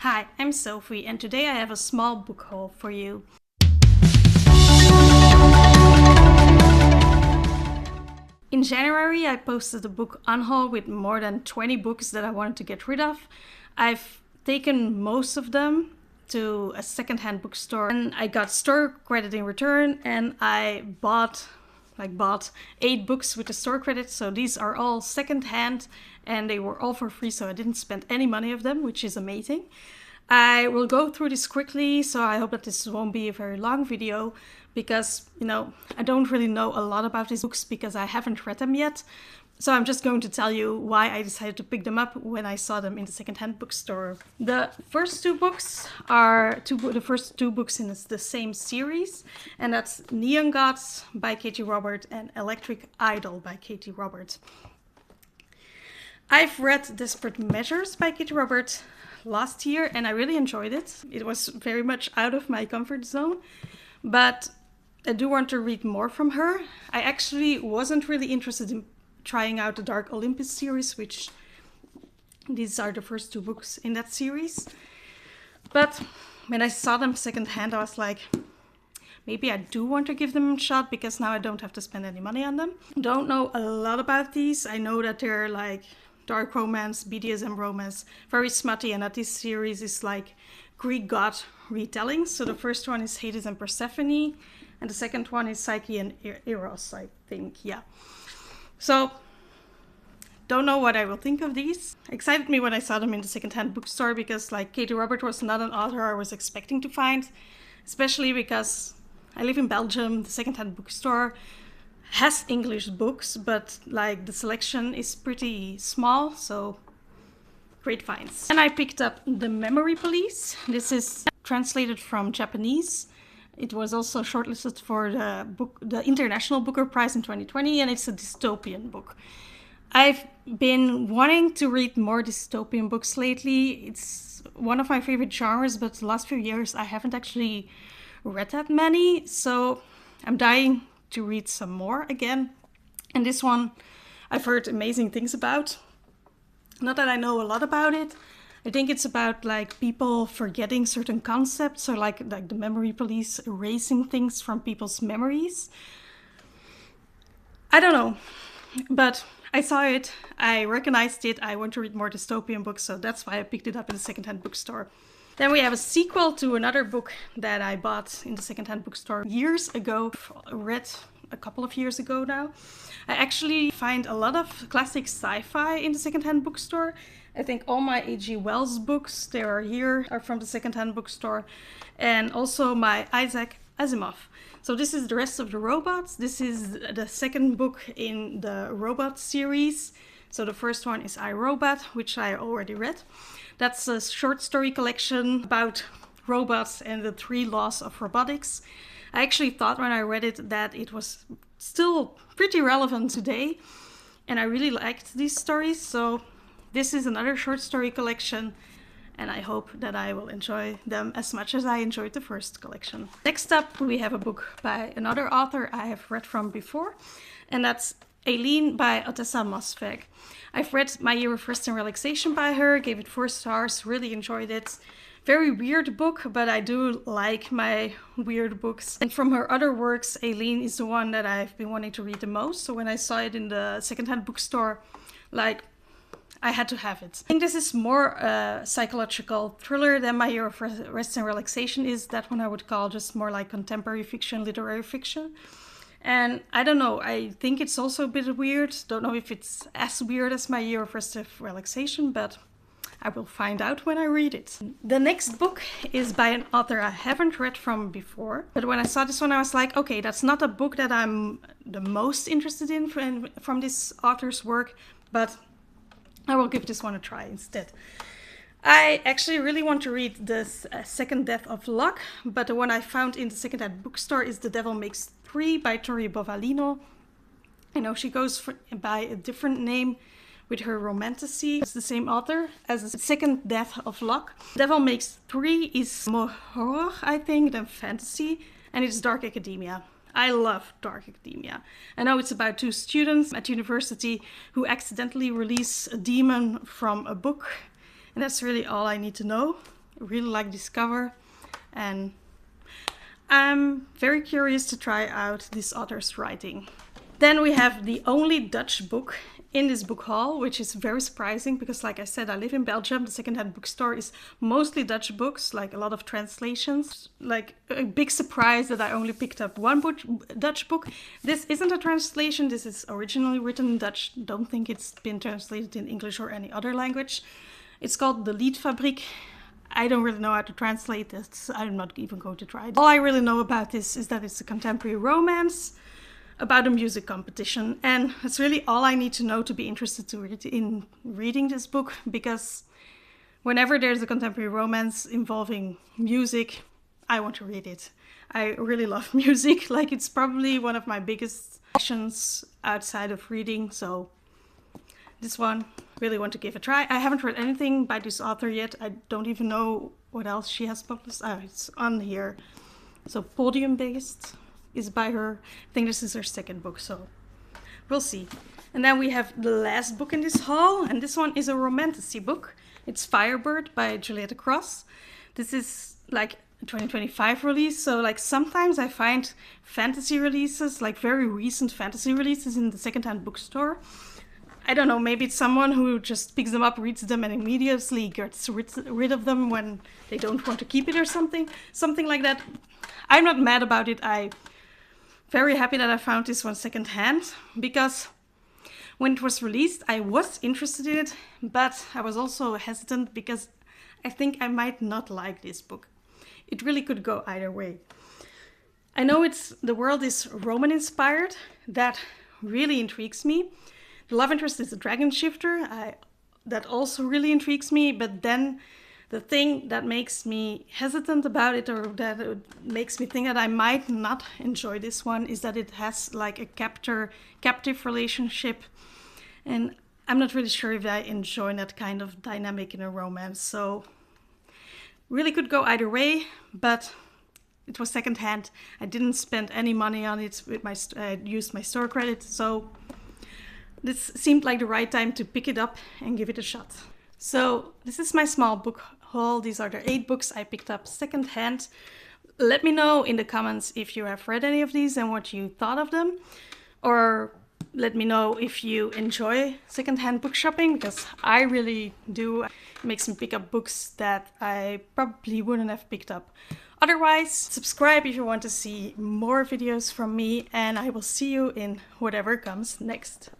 Hi, I'm Sophie, and today I have a small book haul for you. In January, I posted a book unhaul with more than 20 books that I wanted to get rid of. I've taken most of them to a secondhand bookstore, and I got store credit in return, and I bought 8 books with the store credit. So these are all secondhand, and they were all for free, so I didn't spend any money of them, which is amazing. I will go through this quickly, so I hope that this won't be a very long video, because, I don't really know a lot about these books because I haven't read them yet. So I'm just going to tell you why I decided to pick them up when I saw them in the secondhand bookstore. The first two books are the first two books in the same series, and that's Neon Gods by Katee Robert and Electric Idol by Katee Robert. I've read Desperate Measures by Katee Robert last year, and I really enjoyed it. It was very much out of my comfort zone, but I do want to read more from her. I actually wasn't really interested in trying out the Dark Olympus series, which these are the first two books in that series. But when I saw them secondhand, I was like, maybe I do want to give them a shot, because now I don't have to spend any money on them. Don't know a lot about these. I know that they're like dark romance, BDSM romance, very smutty, and that this series is like Greek god retellings. So the first one is Hades and Persephone, and the second one is Psyche and Eros, I think, yeah. So, don't know what I will think of these. Excited me when I saw them in the secondhand bookstore, because Katee Robert was not an author I was expecting to find, especially because I live in Belgium. The secondhand bookstore has English books, but the selection is pretty small, so great finds. And I picked up The Memory Police. This is translated from Japanese. It was also shortlisted for the International Booker Prize in 2020, and it's a dystopian book. I've been wanting to read more dystopian books lately. It's one of my favorite genres, but the last few years I haven't actually read that many, so I'm dying to read some more again. And this one I've heard amazing things about. Not that I know a lot about it. I think it's about people forgetting certain concepts, or like the memory police erasing things from people's memories. I don't know, but I saw it, I recognized it, I want to read more dystopian books, so that's why I picked it up in the secondhand bookstore. Then we have a sequel to another book that I bought in the secondhand bookstore years ago, read a couple of years ago now. I actually find a lot of classic sci-fi in the secondhand bookstore. I think all my H.G. Wells books that are here are from the secondhand bookstore, and also my Isaac Asimov. So this is The Rest of the Robots. This is the second book in the robot series. So the first one is I, Robot, which I already read. That's a short story collection about robots and the 3 laws of robotics. I actually thought when I read it that it was still pretty relevant today, and I really liked these stories. So this is another short story collection, and I hope that I will enjoy them as much as I enjoyed the first collection. Next up, we have a book by another author I have read from before, and that's Eileen by Ottessa Moshfegh. I've read My Year of Rest and Relaxation by her, gave it 4 stars, really enjoyed it. Very weird book, but I do like my weird books. And from her other works, Eileen is the one that I've been wanting to read the most. So when I saw it in the secondhand bookstore, I had to have it. I think this is more a psychological thriller than My Year of Rest and Relaxation is. That one I would call just more like contemporary fiction, literary fiction. And I don't know, I think it's also a bit weird. Don't know if it's as weird as My Year of Rest and Relaxation, but I will find out when I read it. The next book is by an author I haven't read from before, but when I saw this one I was like, okay, that's not a book that I'm the most interested in from this author's work, but I will give this one a try instead. I actually really want to read the Second Death of Luck, but the one I found in the secondhand bookstore is The Devil Makes 3 by Tori Bovalino. I know she goes by a different name with her romantasy. It's the same author as The Second Death of Luck. Devil Makes 3 is more horror, I think, than fantasy, and it's dark academia. I love dark academia. I know it's about 2 students at university who accidentally release a demon from a book, and that's really all I need to know. really like this cover, and I'm very curious to try out this author's writing. Then we have the only Dutch book in this book haul, which is very surprising because, like I said, I live in Belgium. The secondhand bookstore is mostly Dutch books, like a lot of translations. Like a big surprise that I only picked up one Dutch book. This isn't a translation. This is originally written in Dutch. Don't think it's been translated in English or any other language. It's called The Liedfabriek. I don't really know how to translate this. I'm not even going to try it. All I really know about this is that it's a contemporary romance about a music competition, and that's really all I need to know to be interested in reading this book, because whenever there's a contemporary romance involving music, I want to read it. I really love music. Like, it's probably one of my biggest passions outside of reading, so this one really want to give a try. I haven't read anything by this author yet. I don't even know what else she has published. Oh, it's on here. So Podium Based is by her. I think this is her second book, so we'll see. And then we have the last book in this haul, and this one is a romantasy book. It's Firebird by Juliette. This is like a 2025 release, so like sometimes I find fantasy releases, like very recent fantasy releases, in the secondhand bookstore. I don't know, maybe it's someone who just picks them up, reads them, and immediately gets rid of them when they don't want to keep it or something like that. I'm not mad about it. I'm very happy that I found this one secondhand, because when it was released, I was interested in it, but I was also hesitant because I think I might not like this book. It really could go either way. I know the world is Roman inspired. That really intrigues me. The love interest is a dragon shifter. That also really intrigues me, but then the thing that makes me hesitant about it, or that makes me think that I might not enjoy this one, is that it has like a captive relationship. And I'm not really sure if I enjoy that kind of dynamic in a romance. So really could go either way, but it was secondhand. I didn't spend any money on it. I used my store credit. So this seemed like the right time to pick it up and give it a shot. So this is my small book haul. These are the 8 books I picked up secondhand. Let me know in the comments if you have read any of these and what you thought of them. Or let me know if you enjoy secondhand book shopping, because I really do. It makes me pick up books that I probably wouldn't have picked up otherwise. Subscribe if you want to see more videos from me, and I will see you in whatever comes next.